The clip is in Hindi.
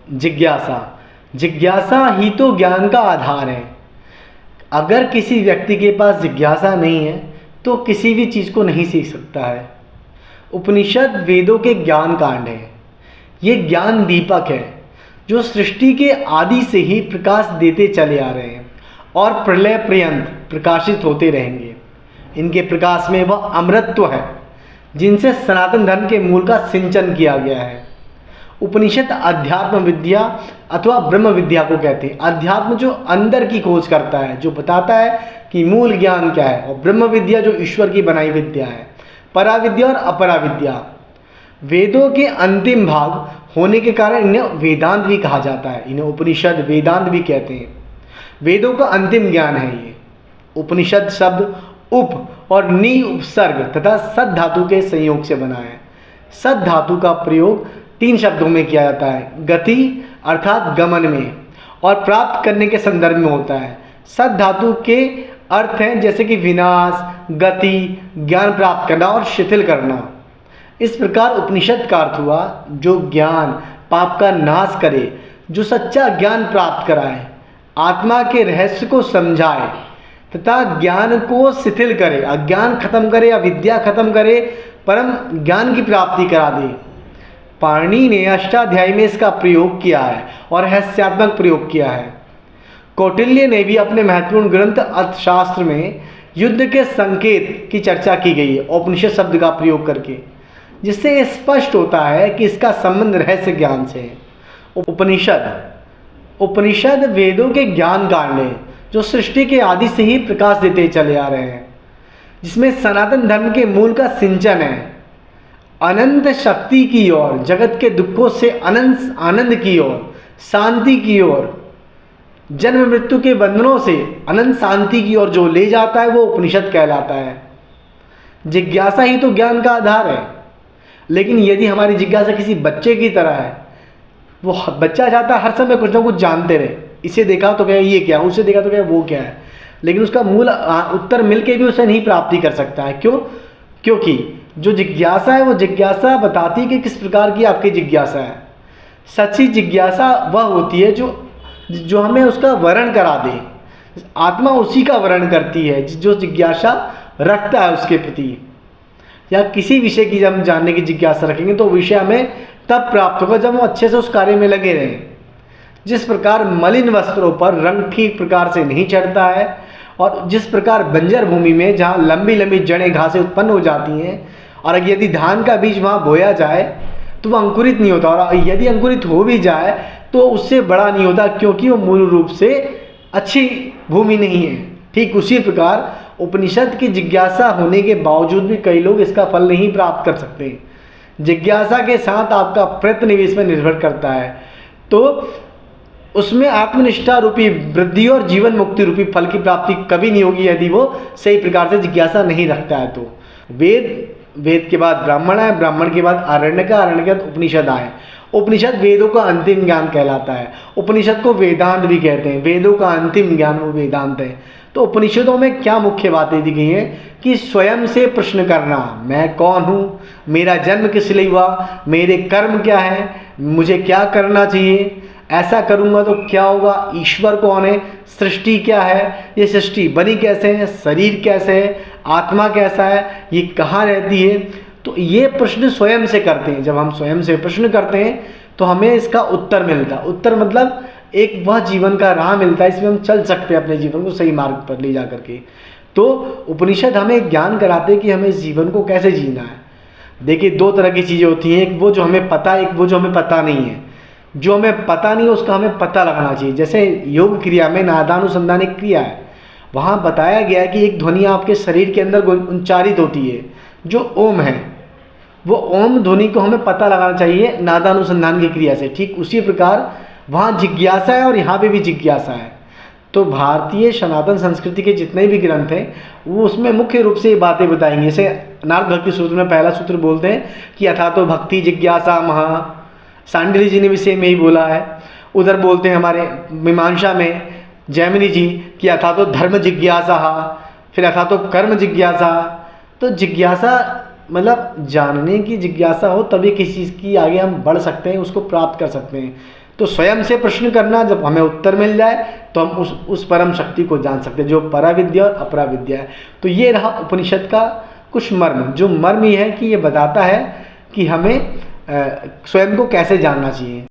जिज्ञासा। जिज्ञासा ही तो ज्ञान का आधार है। अगर किसी व्यक्ति के पास जिज्ञासा नहीं है तो किसी भी चीज़ को नहीं सीख सकता है। उपनिषद वेदों के ज्ञान कांड है। ये ज्ञान दीपक है जो सृष्टि के आदि से ही प्रकाश देते चले आ रहे हैं और प्रलय पर्यंत प्रकाशित होते रहेंगे। इनके प्रकाश में वह अमृतत्व है जिनसे सनातन धर्म के मूल का सिंचन किया गया है। उपनिषद अध्यात्म विद्या अथवा ब्रह्म विद्या को कहते हैं। अध्यात्म जो अंदर की खोज करता है, जो बताता है कि मूल ज्ञान क्या है, और ब्रह्म विद्या जो ईश्वर की बनाई विद्या है। पराविद्या और अपराविद्या वेदों के अंतिम भाग होने के कारण इन्हें वेदांत भी कहा जाता है। इन्हें उपनिषद वेदांत भी कहते हैं। वेदों का अंतिम ज्ञान है ये। उपनिषद शब्द उप और नी उपसर्ग तथा सद धातु के संयोग से बना है। सद धातु का प्रयोग 3 शब्दों में किया जाता है। गति अर्थात गमन में, और प्राप्त करने के संदर्भ में होता है। सद धातु के अर्थ हैं जैसे कि विनाश, गति, ज्ञान प्राप्त करना और शिथिल करना। इस प्रकार उपनिषद का अर्थ हुआ जो ज्ञान पाप का नाश करे, जो सच्चा ज्ञान प्राप्त कराए, आत्मा के रहस्य को समझाए तथा ज्ञान को शिथिल करे, अज्ञान खत्म करे, अविद्या खत्म करे, परम ज्ञान की प्राप्ति करा दे। पाणिनि ने अष्टाध्यायी में इसका प्रयोग किया है और रहस्यात्मक प्रयोग किया है। कौटिल्य ने भी अपने महत्वपूर्ण ग्रंथ अर्थशास्त्र में युद्ध के संकेत की चर्चा की गई है उपनिषद शब्द का प्रयोग करके, जिससे स्पष्ट होता है कि इसका संबंध रहस्य ज्ञान से है। उपनिषद वेदों के ज्ञान कांड है जो सृष्टि के आदि से ही प्रकाश देते चले आ रहे हैं, जिसमें सनातन धर्म के मूल का सिंचन है। अनंत शक्ति की ओर, जगत के दुखों से अनंत आनंद की ओर, शांति की ओर, जन्म मृत्यु के बंधनों से अनंत शांति की ओर जो ले जाता है वो उपनिषद कहलाता है। जिज्ञासा ही तो ज्ञान का आधार है। लेकिन यदि हमारी जिज्ञासा किसी बच्चे की तरह है, वो बच्चा चाहता है हर समय कुछ ना कुछ जानते रहे, इसे देखा तो क्या ये क्या, उसे देखा तो क्या वो क्या है, लेकिन उसका मूल उत्तर मिलके भी उसे नहीं प्राप्ति कर सकता है। क्यों? क्योंकि जो जिज्ञासा है वो जिज्ञासा बताती है कि किस प्रकार की आपकी जिज्ञासा है। सच्ची जिज्ञासा वह होती है जो हमें उसका वर्णन करा दे। आत्मा उसी का वर्णन करती है जो जिज्ञासा रखता है उसके प्रति। या किसी विषय की जब हम जानने की जिज्ञासा रखेंगे तो विषय हमें तब प्राप्त होगा जब हम अच्छे से उस कार्य में लगे रहें। जिस प्रकार मलिन वस्त्रों पर रंग ठीक प्रकार से नहीं चढ़ता है, और जिस प्रकार बंजर भूमि में जहाँ लंबी लंबी जड़ें घासें उत्पन्न हो जाती हैं, और यदि धान का बीज वहाँ बोया जाए तो वह अंकुरित नहीं होता, और यदि अंकुरित हो भी जाए तो उससे बड़ा नहीं होता क्योंकि वो मूल रूप से अच्छी भूमि नहीं है। ठीक उसी प्रकार उपनिषद की जिज्ञासा होने के बावजूद भी कई लोग इसका फल नहीं प्राप्त कर सकते। जिज्ञासा के साथ आपका प्रयत्न भी इसमें निर्भर करता है, तो उसमें आत्मनिष्ठा रूपी वृद्धि और जीवन मुक्ति रूपी फल की प्राप्ति कभी नहीं होगी यदि वो सही प्रकार से जिज्ञासा नहीं रखता है। तो वेद के बाद ब्राह्मण आए, ब्राह्मण के बाद आरण्यक, आरण्य के बाद उपनिषद आए। उपनिषद वेदों का अंतिम ज्ञान कहलाता है। उपनिषद को वेदांत भी कहते हैं। वेदों का अंतिम ज्ञान वो वेदांत है। तो उपनिषदों में क्या मुख्य बातें दी गई हैं कि स्वयं से प्रश्न करना, मैं कौन हूँ, मेरा जन्म किस लिए हुआ, मेरे कर्म क्या है, मुझे क्या करना चाहिए, ऐसा करूँगा तो क्या होगा, ईश्वर कौन है, सृष्टि क्या है, ये सृष्टि बनी कैसे है, शरीर कैसे है, आत्मा कैसा है, ये कहाँ रहती है। तो ये प्रश्न स्वयं से करते हैं। जब हम स्वयं से प्रश्न करते हैं तो हमें इसका उत्तर मिलता है। उत्तर मतलब एक वह जीवन का राह मिलता है, इसमें हम चल सकते हैं अपने जीवन को सही मार्ग पर ले जा करके। तो उपनिषद हमें ज्ञान कराते हैं कि हमें इस जीवन को कैसे जीना है। देखिए 2 तरह की चीज़ें होती हैं, एक वो जो हमें पता है, एक वो जो हमें पता नहीं है। जो हमें पता नहीं है उसका हमें पता लगाना चाहिए। जैसे योग क्रिया में नादानुसंधान एक क्रिया है, वहाँ बताया गया है कि एक ध्वनि आपके शरीर के अंदर उच्चारित होती है जो ओम है। वो ओम ध्वनि को हमें पता लगाना चाहिए नादानुसंधान की क्रिया से। ठीक उसी प्रकार वहाँ जिज्ञासा है और यहाँ पे भी जिज्ञासा है। तो भारतीय सनातन संस्कृति के जितने भी ग्रंथ हैं वो उसमें मुख्य रूप से ये बातें बताएंगे। जैसे नारद भक्ति सूत्र में पहला सूत्र बोलते हैं कि अथा तो भक्ति जिज्ञासा महा, सांडिल्य जी ने भी सेम यही बोला है। उधर बोलते हैं हमारे मीमांसा में जैमिनी जी कि अथा तो धर्म जिज्ञासा, फिर अथा तो कर्म जिज्ञासा। तो जिज्ञासा मतलब जानने की जिज्ञासा हो तभी किसी चीज़ की आगे हम बढ़ सकते हैं, उसको प्राप्त कर सकते हैं। तो स्वयं से प्रश्न करना, जब हमें उत्तर मिल जाए तो हम उस परम शक्ति को जान सकते हैं जो पराविद्या और अपराविद्या है। तो ये रहा उपनिषद का कुछ मर्म, जो मर्म ये है कि ये बताता है कि हमें स्वयं को कैसे जानना चाहिए।